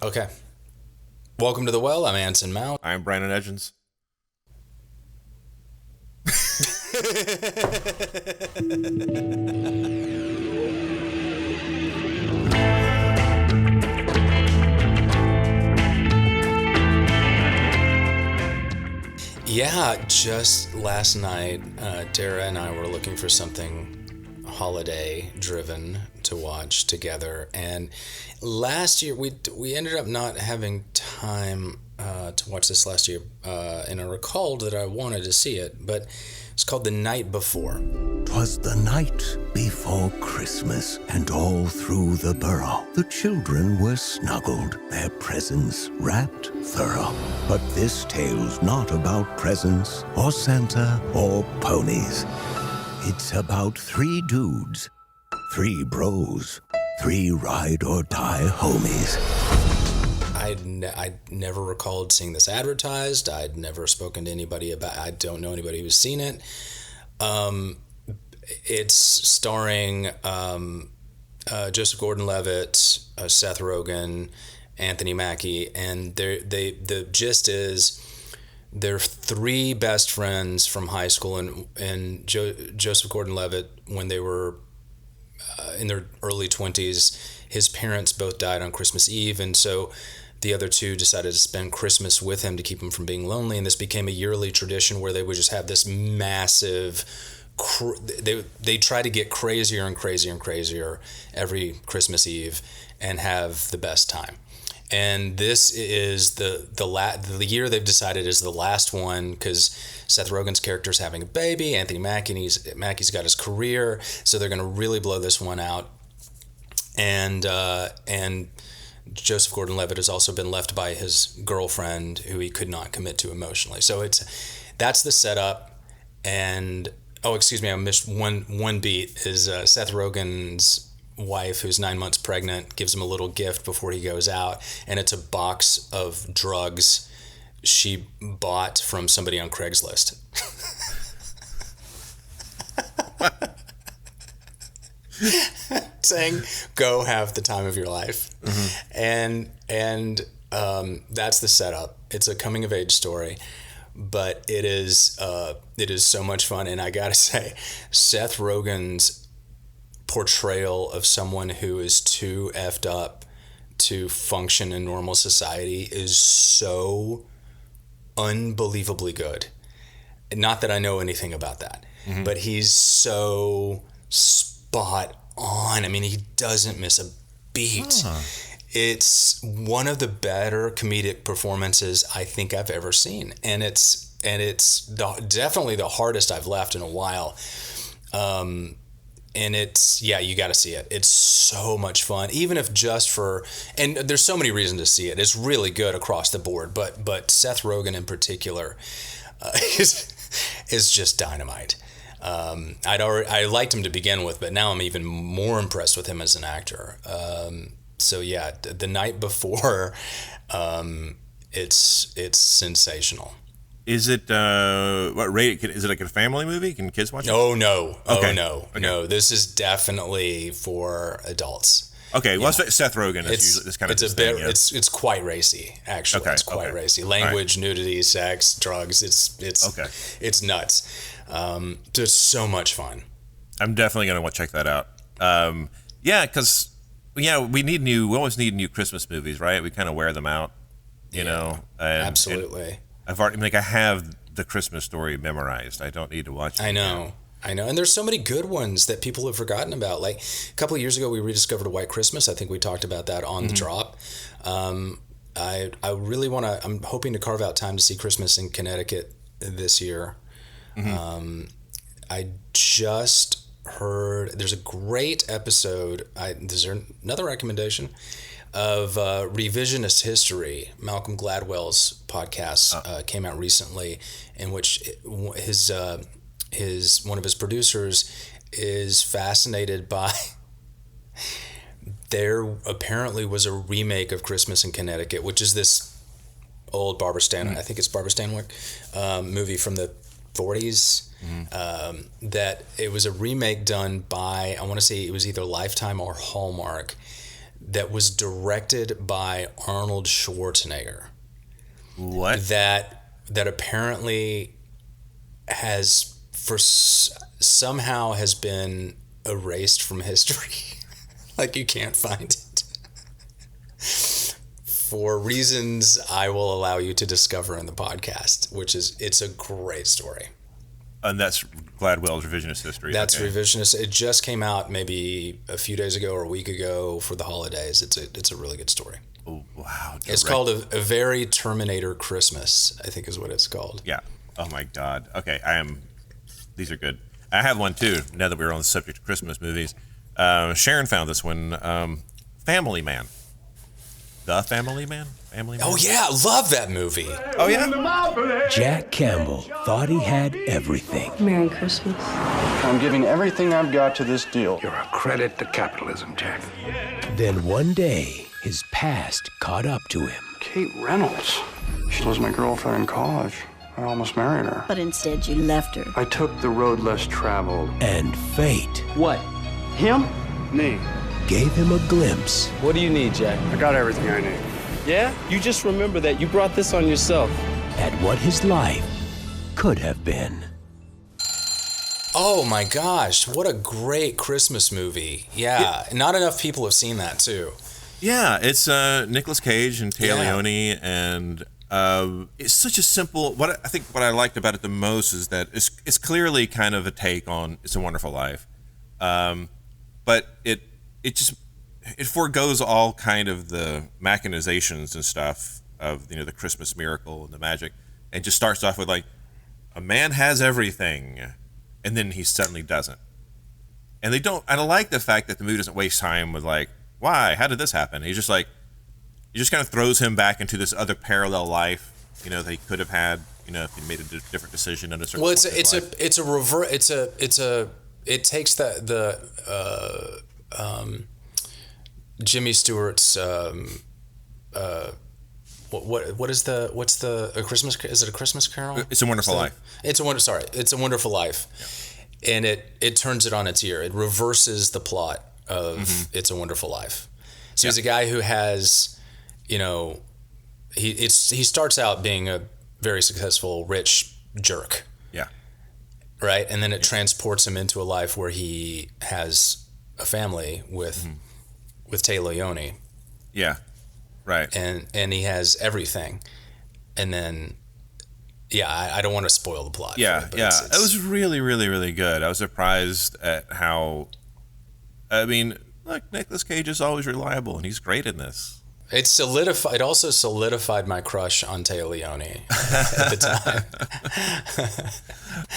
Okay. Welcome to the well. I'm Anson Mount. I'm Brandon Edgens. Yeah, just last night, Dara and I were looking for something holiday driven to watch together, and last year we ended up not having time to watch this last year, and I recalled that I wanted to see it, but it's called The Night Before. 'Twas the night before Christmas, and all through the borough the children were snuggled, their presents wrapped thorough. But this tale's not about presents, or Santa, or ponies. It's about three dudes, three bros, three ride-or-die homies. I'd never recalled seeing this advertised. I'd never spoken to anybody about. I don't know anybody who's seen it. It's starring Joseph Gordon-Levitt, Seth Rogen, Anthony Mackie, and the gist is they're three best friends from high school, and Joseph Gordon-Levitt, when they were in their early 20s, his parents both died on Christmas Eve, and so the other two decided to spend Christmas with him to keep him from being lonely, and this became a yearly tradition where they would just have this massive they try to get crazier and crazier and crazier every Christmas Eve and have the best time. And this is the year they've decided is the last one, because Seth Rogen's character is having a baby, Anthony Mackie's got his career, so they're going to really blow this one out. And Joseph Gordon-Levitt has also been left by his girlfriend, who he could not commit to emotionally. So that's the setup. And I missed one beat. Is Seth Rogen's wife, who's 9 months pregnant, gives him a little gift before he goes out, and it's a box of drugs she bought from somebody on Craigslist. Saying, "Go have the time of your life." Mm-hmm. And that's the setup. It's a coming of age story, but it is so much fun. And I gotta say, Seth Rogen's portrayal of someone who is too effed up to function in normal society is so unbelievably good. Not that I know anything about that, but he's so spot on. I mean, he doesn't miss a beat. It's one of the better comedic performances I think I've ever seen, and it's definitely the hardest I've laughed in a while. And you got to see it. It's so much fun, even if just for, and there's so many reasons to see it. It's really good across the board, but Seth Rogen in particular is just dynamite. I liked him to begin with, but now I'm even more impressed with him as an actor. So yeah, The Night Before, it's sensational. Is it what rated? Is it like a family movie? Can kids watch it? Oh no! Okay. Oh no! Okay. No, this is definitely for adults. Okay, well, Seth Rogen is usually this kind of thing. Yeah. It's quite racy, actually. Okay, it's quite racy. Language, nudity, sex, drugs. It's nuts. It's so much fun. I'm definitely gonna check that out. Because we always need new Christmas movies, right? We kind of wear them out, you know. Absolutely. I have the Christmas Story memorized. I don't need to watch it. I know. And there's so many good ones that people have forgotten about. Like a couple of years ago, we rediscovered A White Christmas. I think we talked about that on the drop. I really want to, I'm hoping to carve out time to see Christmas in Connecticut this year. I just heard, there's a great episode, there's another recommendation of Revisionist History. Malcolm Gladwell's podcast came out recently, in which his one of his producers is fascinated by there apparently was a remake of Christmas in Connecticut, which is this old Barbara Stanwyck, I think it's Barbara Stanwyck, movie from the 40s. That it was a remake done by, I want to say it was either Lifetime or Hallmark, that was directed by Arnold Schwarzenegger. What? That apparently has somehow has been erased from history. Like, you can't find it. For reasons I will allow you to discover in the podcast, it's a great story. And that's Gladwell's revisionist history. That's okay. revisionist. It just came out maybe a few days ago or a week ago for the holidays. It's a really good story. Oh, wow. It's called a Very Terminator Christmas, I think is what it's called. Yeah. Oh my God. Okay. These are good. I have one too, now that we're on the subject of Christmas movies. Sharon found this one, Family Man. The Family Man? Family Man? Oh yeah, I love that movie. Oh yeah? Jack Campbell thought he had everything. Merry Christmas. I'm giving everything I've got to this deal. You're a credit to capitalism, Jack. Then one day, his past caught up to him. Kate Reynolds. She was my girlfriend in college. I almost married her. But instead you left her. I took the road less traveled. And fate What? Him? Me. gave him a glimpse What do you need, Jack? I got everything I need. Yeah? You just remember that you brought this on yourself. at what his life could have been. Oh my gosh, what a great Christmas movie. Yeah, not enough people have seen that too. Yeah, it's Nicolas Cage and Tay Yeah. Leone, and it's such a simple. What I liked about it the most is that it's clearly kind of a take on It's a Wonderful Life, but it forgoes all kind of the machinations and stuff of the Christmas miracle and the magic, and just starts off with like, a man has everything, and then he suddenly doesn't. And they don't. And I like the fact that the movie doesn't waste time with like, why? How did this happen? He's just like, he just kind of throws him back into this other parallel life, that he could have had, if he made a different decision at a certain. Well, point in his life. it takes Jimmy Stewart's what's a Christmas, is it a Christmas Carol? It's a Wonderful Life. It's a Wonderful Life. Yeah. And it turns it on its ear. It reverses the plot of It's a Wonderful Life. So he's a guy who has, he starts out being a very successful, rich jerk. Yeah. Right? And then it transports him into a life where he has a family with Tay Leone. Yeah. Right. And he has everything. And then, I don't want to spoil the plot. Yeah, but it was really, really, really good. I was surprised at how. I mean, look, Nicolas Cage is always reliable, and he's great in this. It also solidified my crush on Tay Leone at the time.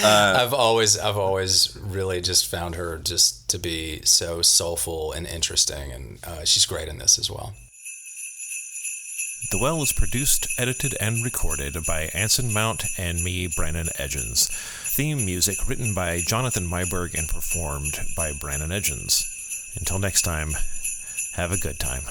I've always really just found her just to be so soulful and interesting, and she's great in this as well. The Well is produced, edited, and recorded by Anson Mount and me, Brandon Edgens. Theme music written by Jonathan Myberg and performed by Brandon Edgens. Until next time, have a good time.